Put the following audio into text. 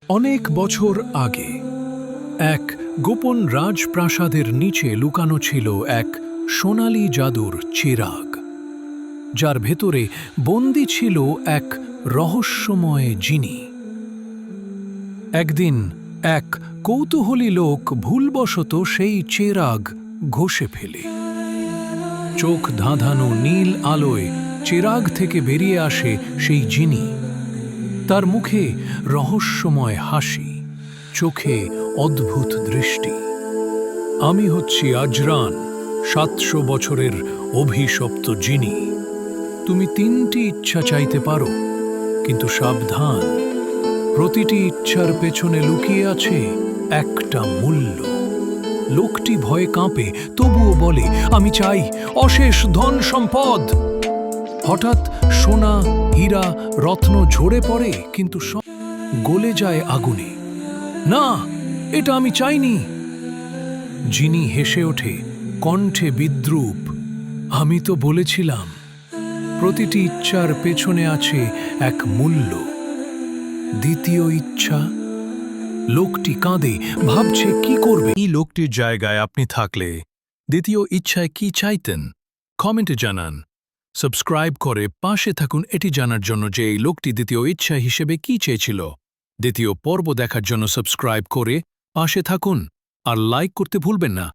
অনেক বছর আগে এক গোপন রাজপ্রাসাদের নিচে লুকানো ছিল এক সোনালী জাদুর চিরাগ, যার ভেতরে বন্দী ছিল এক রহস্যময় জিনি। একদিন এক কৌতূহলী লোক ভুলবশত সেই চিরাগ ঘষে ফেলে। চোখ ধাঁধানো নীল আলোয় চিরাগ থেকে বেরিয়ে আসে সেই জিনি। তার মুখে রহস্যময় হাসি, চোখে অদ্ভুত দৃষ্টি। আমি হচ্ছি আজরান, 700 বছরের অভিশপ্ত জিনি। তুমি 3টি ইচ্ছা চাইতে পারো, কিন্তু সাবধান, প্রতিটি ইচ্ছার পেছনে লুকিয়ে আছে একটা মূল্য। লোকটি ভয়ে কাঁপে, তবুও বলে, আমি চাই অশেষ ধন সম্পদ। হঠাৎ সোনা, হীরা, রত্ন ঝরে পড়ে, কিন্তু সব গলে যায় আগুনে। না, এটা আমি চাইনি। জিনি হেসে ওঠে, কণ্ঠে বিদ্রূপ। আমি তো বলেছিলাম, প্রতিটি ইচ্ছার পেছনে আছে এক মূল্য। দ্বিতীয় ইচ্ছা? লোকটি কাঁদে, ভাবছে কি করবে। এই লোকটির জায়গায় আপনি থাকলে দ্বিতীয় ইচ্ছায় কি চাইতেন? কমেন্টে জানান। সাবস্ক্রাইব করে পাশে থাকুন এটি জানার জন্য যে এই লোকটি দ্বিতীয় ইচ্ছা হিসেবে কি চেয়েছিল। দ্বিতীয় পর্ব দেখার জন্য সাবস্ক্রাইব করে পাশে থাকুন আর লাইক করতে ভুলবেন না।